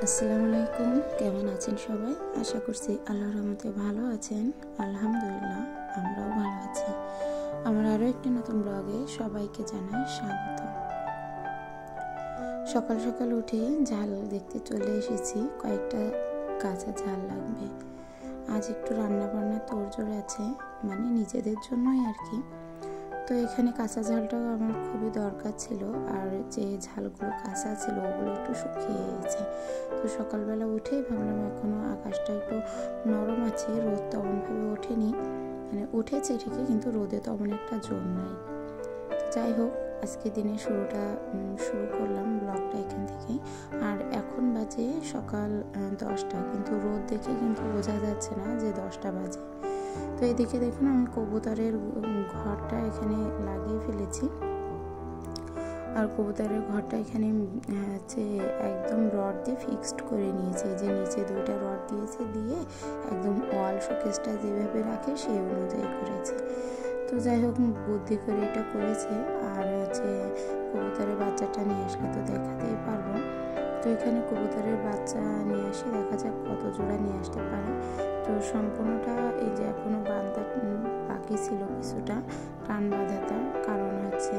আসসালামু আলাইকুম, কেমন আছেন সবাই? আশা করছি আল্লাহর রহমতে ভালো আছেন। আলহামদুলিল্লাহ, আমরাও ভালো আছি। আমার আরও একটি নতুন ব্লগে সবাইকে জানাই স্বাগত। সকাল সকাল উঠে ঝাল দেখতে চলে এসেছি, কয়েকটা কাঁচা ঝাল লাগবে। আজ একটু রান্না বান্না তোড়জোড় আছে, মানে নিজেদের জন্যই আর কি। তো এখানে কাঁচা ঝালটাও আমার খুবই দরকার ছিল, আর যে ঝালগুলো কাঁচা ছিল ওগুলো একটু শুকিয়ে গেছে। তো সকালবেলা উঠেই ভাবলাম এখনও আকাশটা একটু নরম আছে, রোদ তেমনভাবে ওঠেনি, মানে উঠেছে ঠিকই কিন্তু রোদে তেমন একটা জোর নাই। তো যাই হোক, আজকে দিনের শুরু করলাম ব্লগটা এখান থেকেই। আর এখন বাজে সকাল 10টা, কিন্তু রোদ দেখে কিন্তু বোঝা যাচ্ছে না যে 10টা বাজে। তো এদিকে দেখুন, আমি কবুতরের ঘরটা এখানে লাগিয়ে ফেলেছি। আর কবুতরের ঘরটা এখানে হচ্ছে একদম রড দিয়ে ফিক্সড করে নিয়েছে। যে নিচে 2টা রড দিয়েছে, দিয়ে একদম ওয়াল শোকেসটা যেভাবে রাখে সেই অনুযায়ী করেছে। তো যাই হোক, বুদ্ধি করে এটা করেছে। আর হচ্ছে কবুতরের বাচ্চাটা নিয়ে আসলে তো দেখাতেই পারবো। তো এখানে কবুতরের বাচ্চা নিয়ে আসি, দেখা যাক কত জোড়া নিয়ে আসতে পারে। তো সম্পূর্ণটা এই যে এখনো বাঁধা বাকি ছিল, কিছুটা টান বাঁধাটা, কারণ হচ্ছে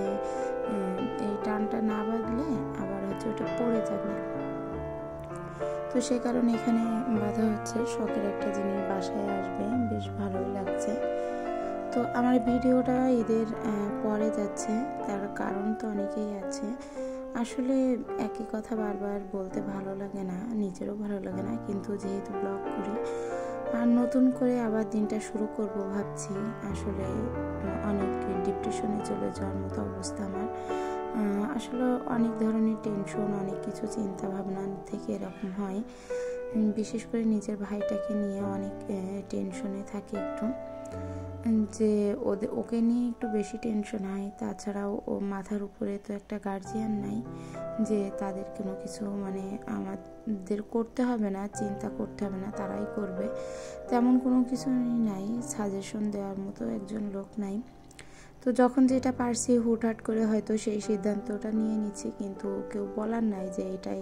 এই টানটা না বাঁধলে আবার হচ্ছে ওটা পড়ে যাবে। তো সে কারণে এখানে বাঁধা হচ্ছে। শখের একটা জিনিস বাসায় আসবে, বেশ ভালোই লাগছে। তো আমার ভিডিওটা ঈদের পরে যাচ্ছে, তার কারণ তো অনেকেই আছে। আসলে একই কথা বারবার বলতে ভালো লাগে না, নিজেরও ভালো লাগে না, কিন্তু যেহেতু ব্লগ করি আর নতুন করে আবার দিনটা শুরু করব ভাবছি। আসলে অনেক ডিপ্রেশনে চলে যাওয়ার মতো অবস্থা আমার। আসলে অনেক ধরনের টেনশন, অনেক কিছু চিন্তা ভাবনা থেকে এরকম হয়। বিশেষ করে নিজের ভাইটাকে নিয়ে অনেক টেনশনে থাকি একটু, যে ওকে নিয়ে একটু বেশি টেনশন হয়। তাছাড়াও ও মাথার উপরে তো একটা গার্জিয়ান নাই যে তাদের কোনো কিছু মানে আমাদের করতে হবে না, চিন্তা করতে হবে না, তারাই করবে, তেমন কোনো কিছু নাই। সাজেশন দেওয়ার মতো একজন লোক নাই। তো যখন যেটা পারছি হুটহাট করে হয়তো সেই সিদ্ধান্তটা নিয়ে নিচ্ছি, কিন্তু কেউ বলার নাই যে এটাই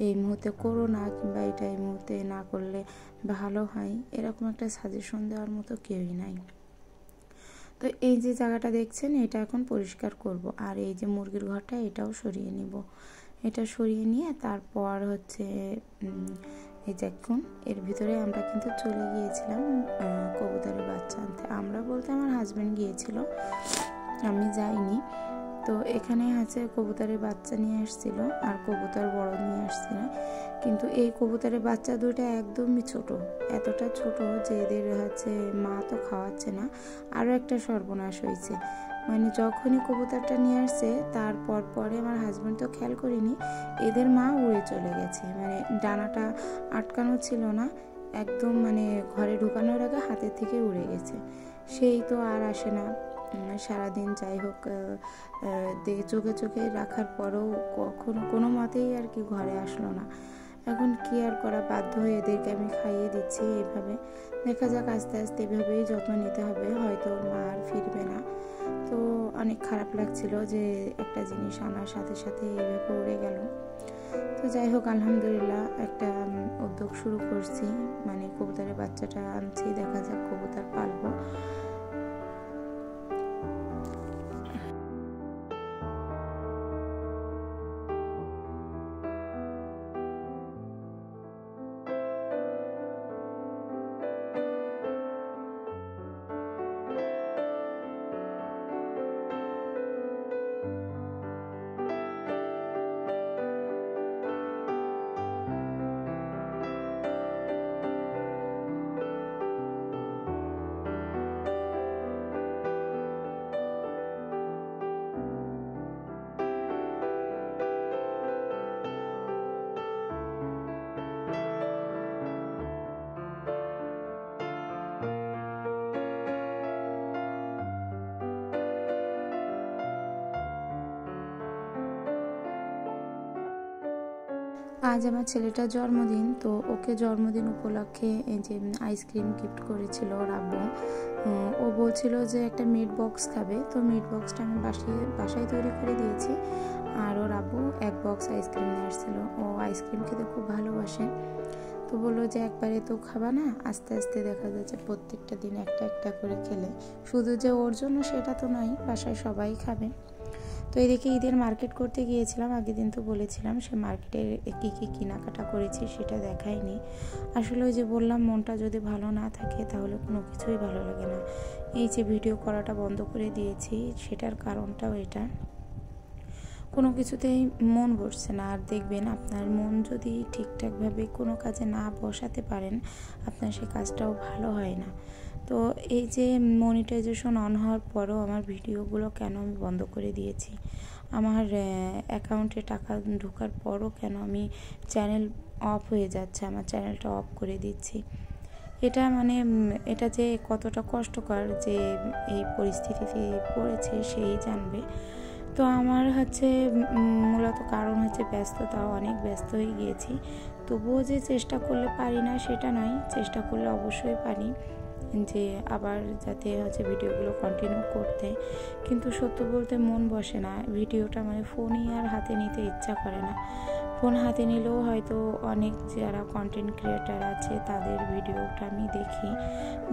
এই মুহূর্তে করো না, কিংবা এটা এই মুহূর্তে না করলে ভালো হয়, এরকম একটা সাজেশন দেওয়ার মতো কেউই নাই। তো এই যে জায়গাটা দেখছেন, এটা এখন পরিষ্কার করব। আর এই যে মুরগির ঘরটা, এটাও সরিয়ে নিব। এটা সরিয়ে নিয়ে তারপর হচ্ছে এই দেখুন, এর ভিতরে আমরা কিন্তু চলে গিয়েছিলাম কবুতরের বাচ্চা আনতে। আমরা বলতে আমার হাজব্যান্ড গিয়েছিল, আমি যাইনি। তো এখানে আছে কবুতরের বাচ্চা নিয়ে আসছিল, আর কবুতর বড় নিয়ে আসছিল। কিন্তু এই কবুতরের বাচ্চা দুইটা একদমই ছোট, এতটা ছোট যে এদের হচ্ছে মা তো খাওয়াচ্ছে না। আরও একটা সর্বনাশ হয়েছে, মানে যখনই কবুতরটা নিয়ে আসছে তারপর পরে আমার হাজব্যান্ড তো খেয়াল করিনি, এদের মা উড়ে চলে গেছে। মানে ডানাটা আটকানো ছিল না, একদম মানে ঘরে ঢুকানোর আগে হাতের থেকে উড়ে গেছে। সেই তো আর আসে না সারাদিন। যাই হোক, চোখে চোখে রাখার পরেও কখনো কোনো মতেই আর কি ঘরে আসলো না। এখন কি আর করা, বাধ্য হয়ে এদেরকে আমি খাইয়ে দিচ্ছি এইভাবে। দেখা যাক, আস্তে আস্তে এভাবেই যত্ন নিতে হবে, হয়তো ওর মা আর ফিরবে না। তো অনেক খারাপ লাগছিল যে একটা জিনিস আনার সাথে সাথে এইভাবে উড়ে গেল। তো যাই হোক, আলহামদুলিল্লাহ একটা উদ্যোগ শুরু করছি, মানে কবুতরের বাচ্চাটা আনছি, দেখা যাক কবুতর পালবো। আজ আমার ছেলেটার জন্মদিন, তো ওকে জন্মদিন উপলক্ষে এই যে আইসক্রিম গিফট করেছিল ওর আব্বু। ও বলছিল যে একটা মিট বক্স খাবে, তো মিট বক্সটা আমি বাসায় তৈরি করে দিয়েছি। আর ওর আব্বু এক বক্স আইসক্রিম নিয়ে আসছিল। ও আইসক্রিম খেতে খুব ভালোবাসে, তো বললো যে একবারে তো খাবা না, আস্তে আস্তে দেখা যাচ্ছে প্রত্যেকটা দিন একটা একটা করে খেলে, শুধু যে ওর জন্য সেটা তো নয়, বাসায় সবাই খাবে। তো এদিকে ঈদের মার্কেট করতে গিয়েছিলাম, আগের দিন তো বলেছিলাম, সে মার্কেটে কী কী কেনাকাটা করেছি সেটা দেখাইনি। আসলে ওই যে বললাম, মনটা যদি ভালো না থাকে তাহলে কোনো কিছুই ভালো লাগে না। এই যে ভিডিও করাটা বন্ধ করে দিয়েছি, সেটার কারণটাও এটা, কোনো কিছুতেই মন বসছে না। আর দেখবেন, আপনার মন যদি ঠিকঠাকভাবে কোনো কাজে না বসাতে পারেন, আপনার সে কাজটাও ভালো হয় না। তো এই যে মনিটাইজেশন অন হওয়ার পরও আমার ভিডিওগুলো কেন আমি বন্ধ করে দিয়েছি, আমার অ্যাকাউন্টে টাকা ঢোকার পরও কেন আমি চ্যানেল অফ হয়ে যাচ্ছে, আমার চ্যানেলটা অফ করে দিচ্ছি, এটা মানে এটা যে কতটা কষ্টকর যে এই পরিস্থিতিতে পড়েছে সেই জানবে। তো আমার হচ্ছে মূলত কারণ হচ্ছে ব্যস্ততা, অনেক ব্যস্ত হয়ে গিয়েছি। তবুও যে চেষ্টা করলে পারি না সেটা নয়, চেষ্টা করলে অবশ্যই পারি যে আবার যাতে হচ্ছে ভিডিওগুলো কন্টিনিউ করতে, কিন্তু সত্য বলতে মন বসে না। ভিডিওটা মানে ফোনই আর হাতে নিতে ইচ্ছা করে না। ফোন হাতে নিলেও হয়তো অনেক যারা কন্টেন্ট ক্রিয়েটার আছে তাদের ভিডিওটা আমি দেখি,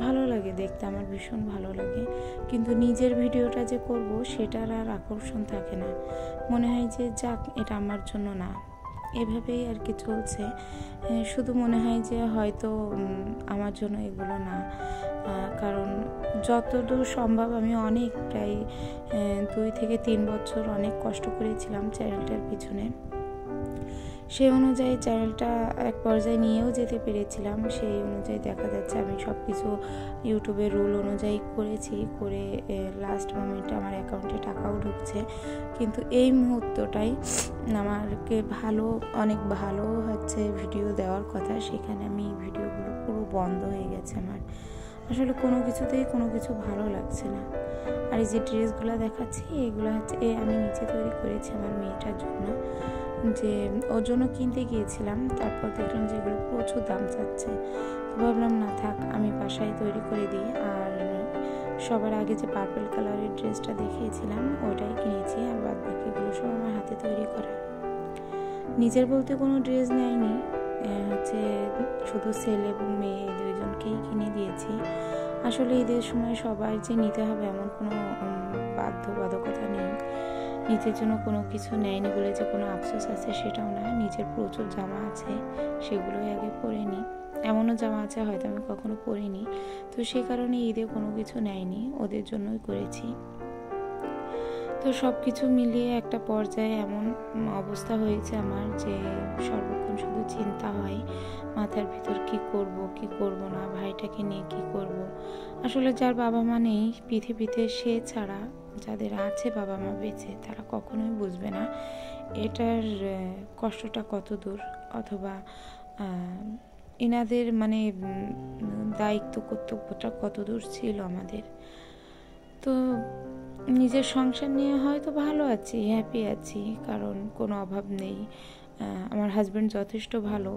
ভালো লাগে দেখতে, আমার ভীষণ ভালো লাগে, কিন্তু নিজের ভিডিওটা যে করব সেটার আর আকর্ষণ থাকে না। মনে হয় যে যাক, এটা আমার জন্য না, এভাবেই আর কি চলছে। শুধু মনে হয় যে হয়তো আমার জন্য এগুলো না, কারণ যতদূর সম্ভব আমি অনেক প্রায় 2 থেকে 3 বছর অনেক কষ্ট করেছিলাম চ্যানেলটার পিছনে। সেই অনুযায়ী চ্যানেলটা এক পর্যায়ে নিয়েও যেতে পেরেছিলাম। সেই অনুযায়ী দেখা যাচ্ছে আমি সব কিছু ইউটিউবের রুল অনুযায়ী করেছি, করে লাস্ট মোমেন্টে আমার অ্যাকাউন্টে টাকাও ঢুকছে। কিন্তু এই মুহূর্তটাই আমাকে অনেক ভালো হচ্ছে ভিডিও দেওয়ার কথা, সেখানে আমি ভিডিওগুলো পুরো বন্ধ হয়ে গেছে। আমার আসলে কোনো কিছুতেই কোনো কিছু ভালো লাগছে না। আর এই যে ড্রেসগুলো দেখাচ্ছি, এগুলো হচ্ছে আমি নিচে তৈরি করেছি আমার মেয়েটার জন্য, যে ওর জন্য কিনতে গিয়েছিলাম, তারপর দেখলাম যে এগুলো প্রচুর দাম চাচ্ছে, তো ভাবলাম না থাক, আমি বাসায় তৈরি করে দিই। আর সবার আগে যে পার্পল কালারের ড্রেসটা দেখিয়েছিলাম ওটাই কিনেছি, আর বাদ বাকিগুলো সব আমার হাতে তৈরি করা। নিজের বলতে কোনো ড্রেস নেয়নি, হচ্ছে শুধু ছেলে এবং মেয়ে দুইজনকেই কিনে দিয়েছি। আসলে ঈদের সময় সবার যে নিতে হবে এমন কোনো বাধ্যবাধকতা নেই, নিজের জন্য কোনো কিছু নেয়নি বলে যে কোনো আফসোস আছে সেটাও না। নিজের প্রচুর জামা আছে, সেগুলোই আগে পরে নিই। এমনও জামা আছে হয়তো আমি কখনো পরিনি, তো সে কারণে ঈদে কোনো কিছু নেয়নি, ওদের জন্যই করেছি। তো সব কিছু মিলিয়ে একটা পর্যায়ে এমন অবস্থা হয়েছে আমার যে সর্বক্ষণ শুধু চিন্তা হয় মাথার ভিতর, কি করব না, ভাইটাকে নিয়ে কি করব। আসলে যার বাবা মা নেই পৃথিবীতে, সে ছাড়া যাদের আছে বাবা মা বেঁচে, তারা কখনোই বুঝবে না এটার কষ্টটা কত দূর, অথবা এনাদের মানে দায়িত্ব কর্তব্যটা কত দূর ছিল আমাদের। তো নিজের সংসার নিয়ে হয়তো ভালো আছি, হ্যাপি আছি, কারণ কোনো অভাব নেই। আমার হাজব্যান্ড যথেষ্ট ভালো,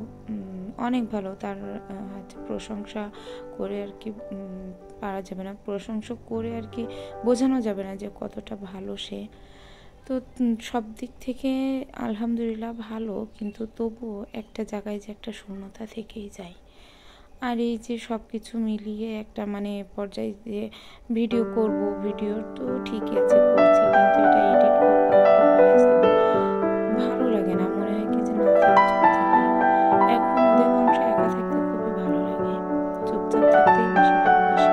অনেক ভালো, তার প্রশংসা করে আর কি পারা যাবে না, প্রশংসা করে আর কি বোঝানো যাবে না যে কতটা ভালো সে। তো সব দিক থেকে আলহামদুলিল্লাহ ভালো, কিন্তু তবুও একটা জায়গায় যে একটা শূন্যতা থেকেই যায়। আর এই যে সব কিছু মিলিয়ে একটা মানে পর্যায়ে যে ভিডিও করব, ভিডিও তো ঠিকই আছে করছি, কিন্তু এটা এডিট করবো, ভালো লাগে না, মনে হয় কি যে না এখন অধিকাংশ একা থাকতে খুবই ভালো লাগে, চুপচাপ থাকতেই বেশি ভালোবাসি।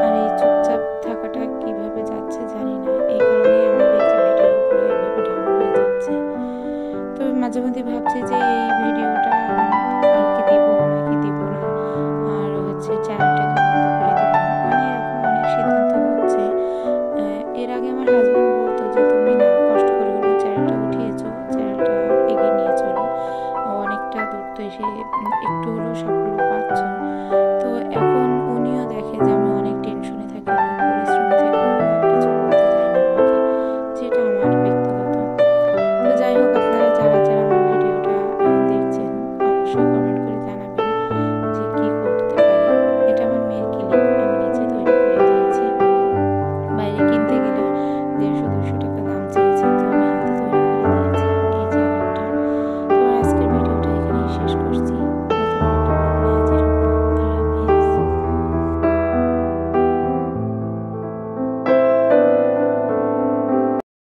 আর এই চুপচাপ থাকাটা কিভাবে যাচ্ছে জানি না, এই কারণেই আমার এই যে ভিডিওগুলো এইভাবে ডাউন হয়ে যাচ্ছে। তবে মাঝে মধ্যে ভাবছি যে এই